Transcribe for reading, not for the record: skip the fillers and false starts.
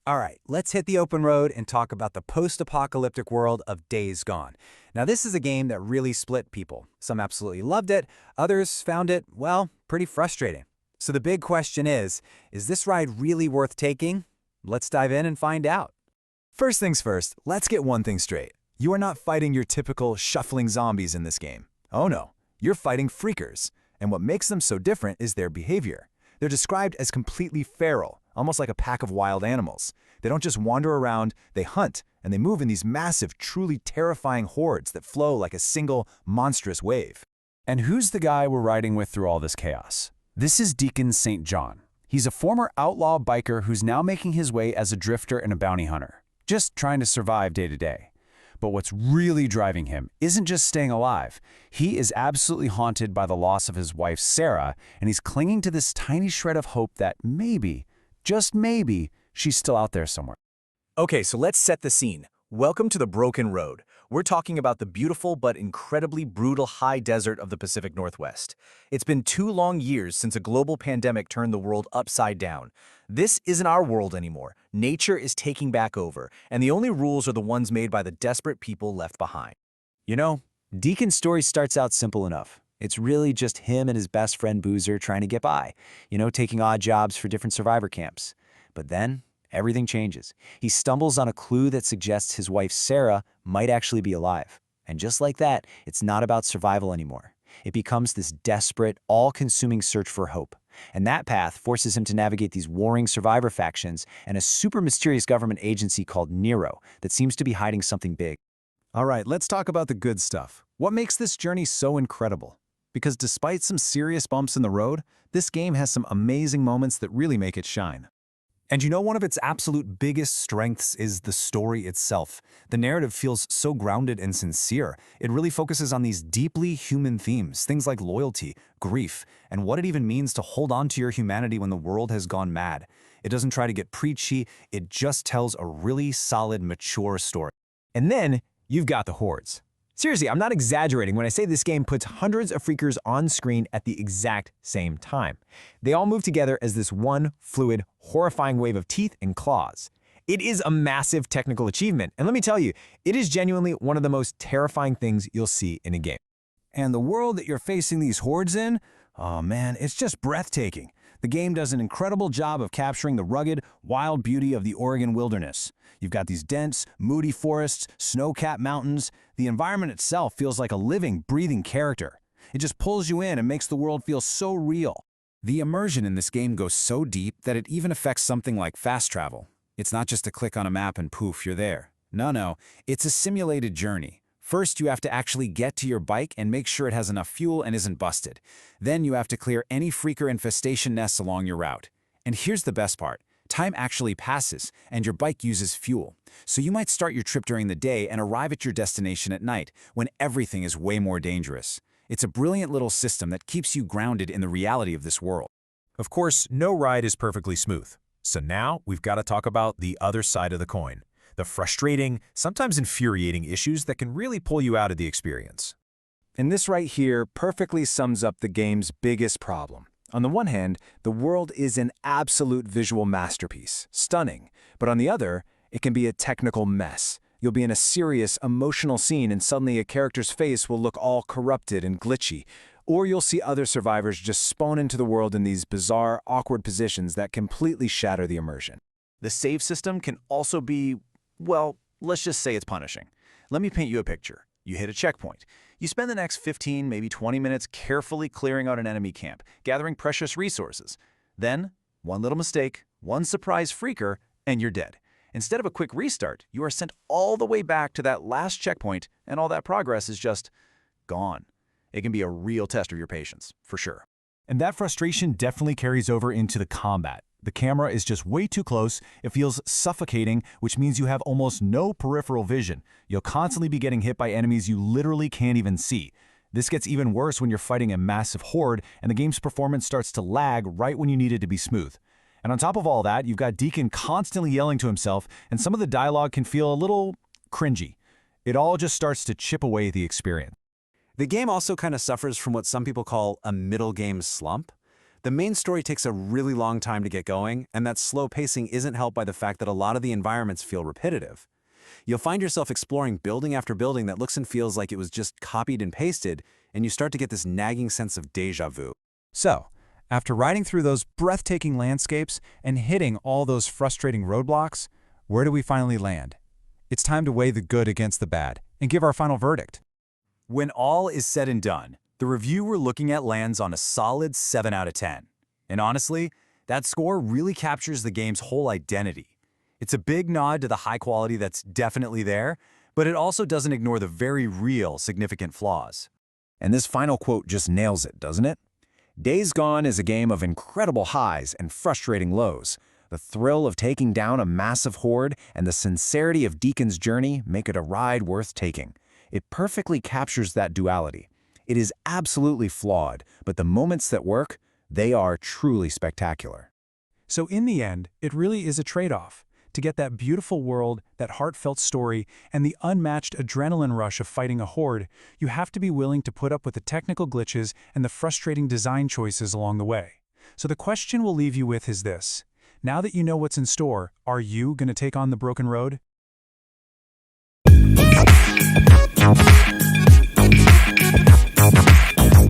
All right, let's hit the open road and talk about the post-apocalyptic world of Days Gone. Now, this is a game that really split people. Some absolutely loved it, others found it, well, pretty frustrating. So the big question is this ride really worth taking? Let's dive in and find out. First things first, let's get one thing straight. You are not fighting your typical shuffling zombies in this game. Oh no, you're fighting freakers. And what makes them so different is their behavior. They're described as completely feral, almost like a pack of wild animals. They don't just wander around, they hunt, and they move in these massive, truly terrifying hordes that flow like a single, monstrous wave. And who's the guy we're riding with through all this chaos? This is Deacon St. John. He's a former outlaw biker who's now making his way as a drifter and a bounty hunter, just trying to survive day to day. But what's really driving him isn't just staying alive. He is absolutely haunted by the loss of his wife, Sarah, and he's clinging to this tiny shred of hope that maybe, just maybe, she's still out there somewhere. Okay, so let's set the scene. Welcome to the Broken Road. We're talking about the beautiful but incredibly brutal high desert of the Pacific Northwest. It's been 2 long years since a global pandemic turned the world upside down. This isn't our world anymore. Nature is taking back over, and the only rules are the ones made by the desperate people left behind. You know, Deacon's story starts out simple enough. It's really just him and his best friend Boozer trying to get by, taking odd jobs for different survivor camps. But then, everything changes. He stumbles on a clue that suggests his wife Sarah might actually be alive. And just like that, it's not about survival anymore. It becomes this desperate, all-consuming search for hope. And that path forces him to navigate these warring survivor factions and a super mysterious government agency called Nero that seems to be hiding something big. All right, let's talk about the good stuff. What makes this journey so incredible? Because despite some serious bumps in the road, this game has some amazing moments that really make it shine. And one of its absolute biggest strengths is the story itself. The narrative feels so grounded and sincere. It really focuses on these deeply human themes, things like loyalty, grief, and what it even means to hold on to your humanity when the world has gone mad. It doesn't try to get preachy, it just tells a really solid, mature story. And then you've got the hordes. Seriously, I'm not exaggerating when I say this game puts hundreds of freakers on screen at the exact same time. They all move together as this one fluid, horrifying wave of teeth and claws. It is a massive technical achievement, and let me tell you, it is genuinely one of the most terrifying things you'll see in a game. And the world that you're facing these hordes in, oh man, it's just breathtaking. The game does an incredible job of capturing the rugged, wild beauty of the Oregon wilderness. You've got these dense, moody forests, snow-capped mountains. The environment itself feels like a living, breathing character. It just pulls you in and makes the world feel so real. The immersion in this game goes so deep that it even affects something like fast travel. It's not just a click on a map and poof, you're there. No, it's a simulated journey. First, you have to actually get to your bike and make sure it has enough fuel and isn't busted. Then you have to clear any freaker infestation nests along your route. And here's the best part. Time actually passes, and your bike uses fuel. So you might start your trip during the day and arrive at your destination at night, when everything is way more dangerous. It's a brilliant little system that keeps you grounded in the reality of this world. Of course, no ride is perfectly smooth. So now we've got to talk about the other side of the coin. The frustrating, sometimes infuriating issues that can really pull you out of the experience. And this right here perfectly sums up the game's biggest problem. On the one hand, the world is an absolute visual masterpiece, stunning. But on the other, it can be a technical mess. You'll be in a serious, emotional scene and suddenly a character's face will look all corrupted and glitchy. Or you'll see other survivors just spawn into the world in these bizarre, awkward positions that completely shatter the immersion. The save system can also be, well, let's just say it's punishing. Let me paint you a picture. You hit a checkpoint. You spend the next 15, maybe 20 minutes carefully clearing out an enemy camp, gathering precious resources. Then, one little mistake, one surprise freaker, and you're dead. Instead of a quick restart, you are sent all the way back to that last checkpoint, and all that progress is just gone. It can be a real test of your patience, for sure. And that frustration definitely carries over into the combat. The camera is just way too close, it feels suffocating, which means you have almost no peripheral vision. You'll constantly be getting hit by enemies you literally can't even see. This gets even worse when you're fighting a massive horde and the game's performance starts to lag right when you need it to be smooth. And on top of all that, you've got Deacon constantly yelling to himself, and some of the dialogue can feel a little cringy. It all just starts to chip away at the experience. The game also kind of suffers from what some people call a middle game slump. The main story takes a really long time to get going, and that slow pacing isn't helped by the fact that a lot of the environments feel repetitive. You'll find yourself exploring building after building that looks and feels like it was just copied and pasted, and you start to get this nagging sense of déjà vu. So, after riding through those breathtaking landscapes and hitting all those frustrating roadblocks, where do we finally land? It's time to weigh the good against the bad and give our final verdict. When all is said and done, the review we're looking at lands on a solid 7 out of 10. And honestly, that score really captures the game's whole identity. It's a big nod to the high quality that's definitely there, but it also doesn't ignore the very real significant flaws. And this final quote just nails it, doesn't it? Days Gone is a game of incredible highs and frustrating lows. The thrill of taking down a massive horde and the sincerity of Deacon's journey make it a ride worth taking. It perfectly captures that duality. It is absolutely flawed, but the moments that work, they are truly spectacular. So in the end, it really is a trade-off. To get that beautiful world, that heartfelt story, and the unmatched adrenaline rush of fighting a horde, you have to be willing to put up with the technical glitches and the frustrating design choices along the way. So the question we'll leave you with is this. Now that you know what's in store, are you going to take on the broken road?